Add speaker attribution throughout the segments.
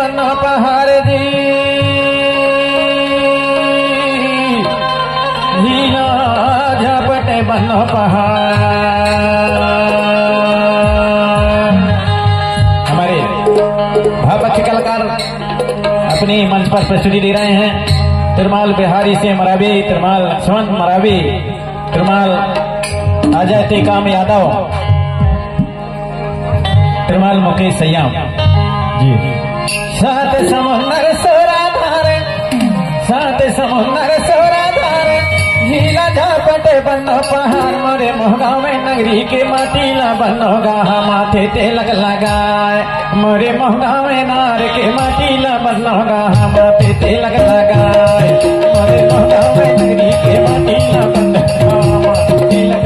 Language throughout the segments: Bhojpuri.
Speaker 1: बनो पहाड़ जी हीरा झपटे बनो पहाड़। हमारे भावपक्ष कलाकार अपनी मंच पर प्रस्तुति दे रहे हैं। तिरमाल बिहारी से मरावी, तिरमाल लक्ष्मण मरावी, तिरमाल अजय टेकाम यादव, तिरमाल मुकेश सयाम जी। सात समुंदर सोरा धारे, सात समुंदर सोरा धारे हीरा झपटे बनो पहाड़। मोरे मोहगांव में नगरी के माटीला बनोगा माथे तिलक लगाए। मोरे मोहगांव में नार के माटीला बनोगा माथे तिलक लगाए। मोरे मोहगांव में नगरी के माटीला बनोगा माथे तिलक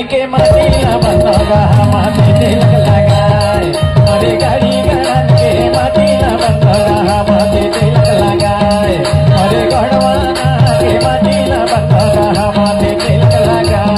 Speaker 1: के माटीला बनोगा माथे तिलक लगाए। मोरे गाड़ी गणन के माटीला बनोगा माथे तिलक लगाए। मोरे गढ़वाना के माटीला बनोगा माथे तिलक लगाए।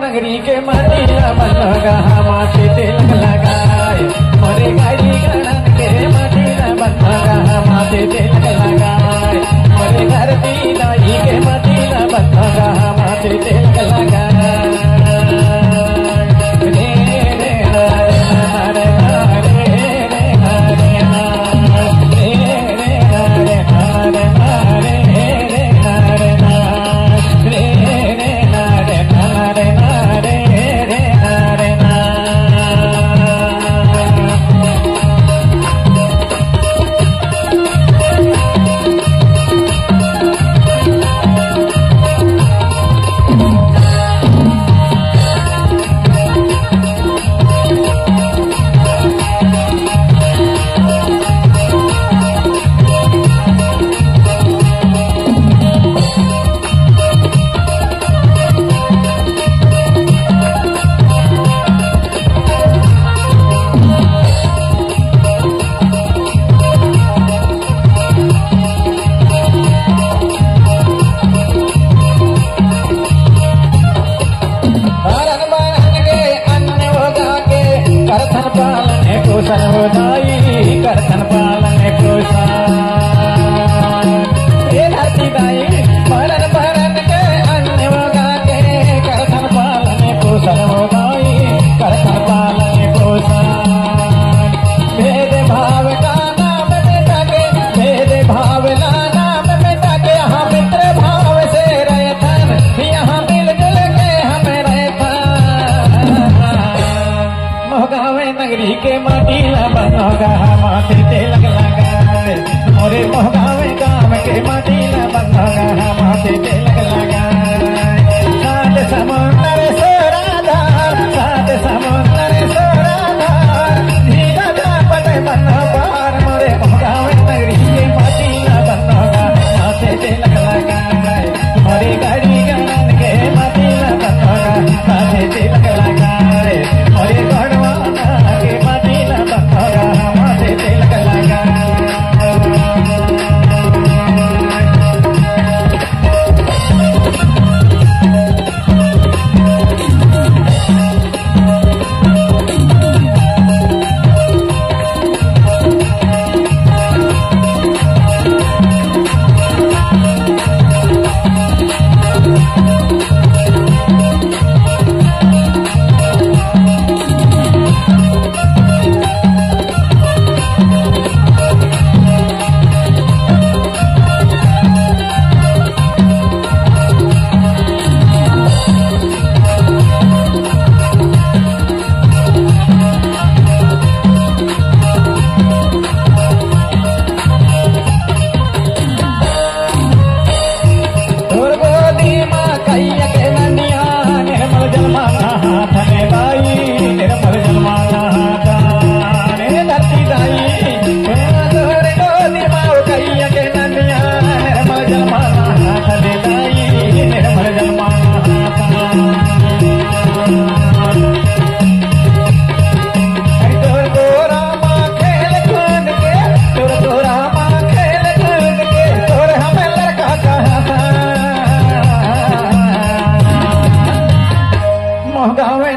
Speaker 1: नगरी के माटीला बनोगा माथे तिलक लगाए। मोरे गाड़ी गणन के माटीला बनोगा माथे तिलक लगाए। मोरे घर की नाई के माटीला बनोगा माथे तिलक लगाए। के माटीला बनोगा माथे तिलक लगाए मोरे मोहगावे गाँव के माटीला बनोगा माथे तिलक लगाए सात समुंदर सोराधार सात समुंदर सोराधार झीला झापट बनो पार मोरे मोहगावे नगरी के माटीला बनोगा माथे तिलक लगाए मोरे गाड़ी गणन के माटीला बनोगा माथे तिलक लगाए मोरे गढ़वाना के माटीला बनोगा माथे तिलक लगाए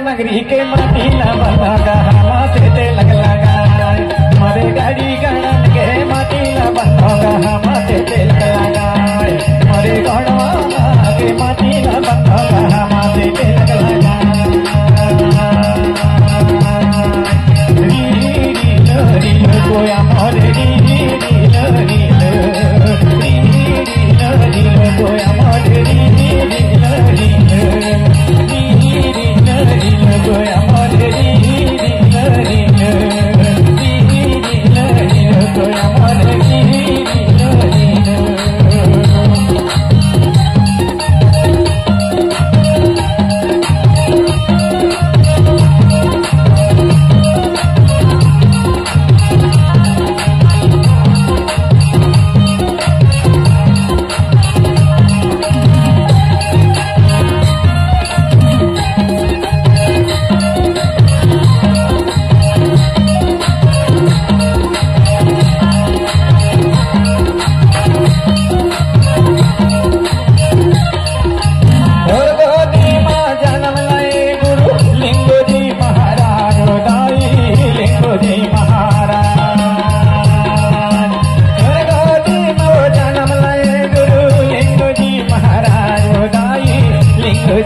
Speaker 1: नगरी के माटीला बनोगा माथे तिलक लगाए मोरे गाड़ी गणन के माटीला बनोगा माथे तिलक लगाए मोरे गढ़वाना के माटीला बनोगा माथे तिलक लगाए गोया मोरे गोया मोरे गोया मोरे गोया मोरे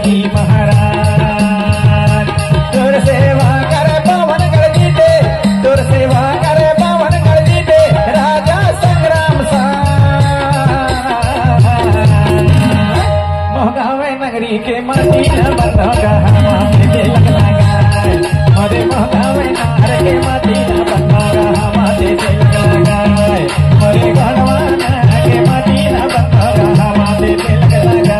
Speaker 1: जी महाराज तुर सेवा करे पवन कर जीते तुर सेवा करे पवन कर जीते राजा संग्राम सा मोहगावे नगरी के माटी न बनोगा माथे तिलक लगाए मोरे मोहगावे नार के माटी न बनोगा माथे तिलक लगाए मोरे गढ़वाना के माटी न बनोगा माथे तिलक लगाए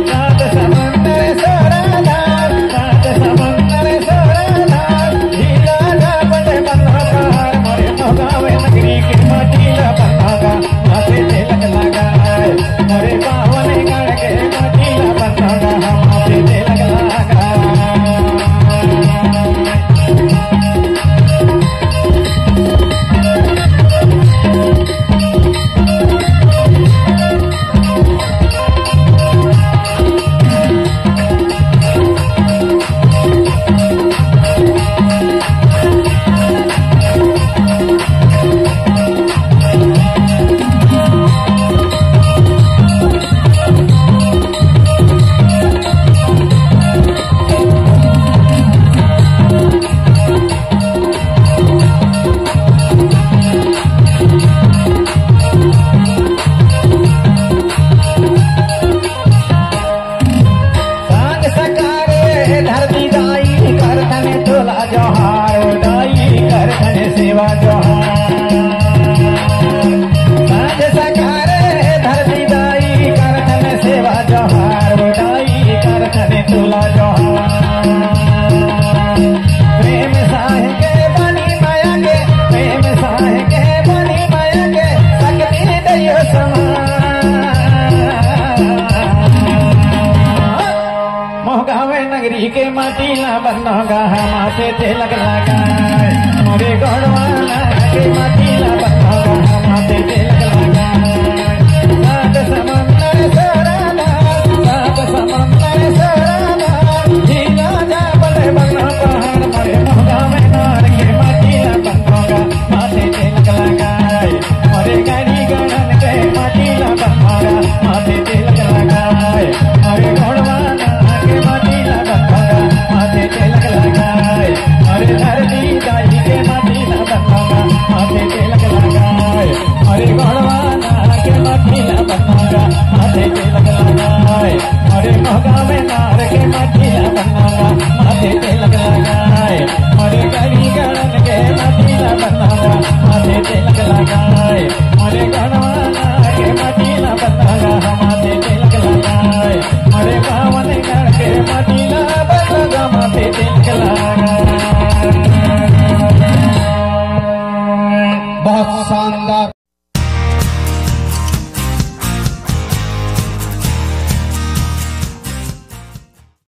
Speaker 1: सात समुंदर सोराधार सात समुंदर सोराधार झीला झापट बनोगा मोरे मोहगावे नगरी के माटीला बनोगा माथे तिलक लगाए मोरे पावन गढ़ के माटीला बनोगा माथे तिलक लगाए नगरी के माटीला बनोगा माथे तिलक लगाए मोरे गढ़वाला के माटीला बनोगा माथे तिलक लगाए सात समंदर सराधार सात समंदर सराधार झीला जाबल बना पहाड़ मोरे मोगा में नार के माटीला बनोगा माथे तिलक लगाए मोरे गाड़ी गणन के माटीला बनोगा माथे तिलक लगाए मोरे गढ़वाला के माटीला बनोगा माथे तिलक लगाए मोरे धरती दाई के माटीला बनोगा माथे तिलक लगाए मोरे गढ़वाला के माटीला बनोगा माथे तिलक लगाए मोरे मोगा में नार के माटीला बनोगा माथे तिलक लगाए मोरे गली गणन के माटीला बनोगा माथे तिलक लगाए मोरे गढ़वाला के माटीला बनोगा माथे तिलक लगाए मोरे बावन गढ़ के माटी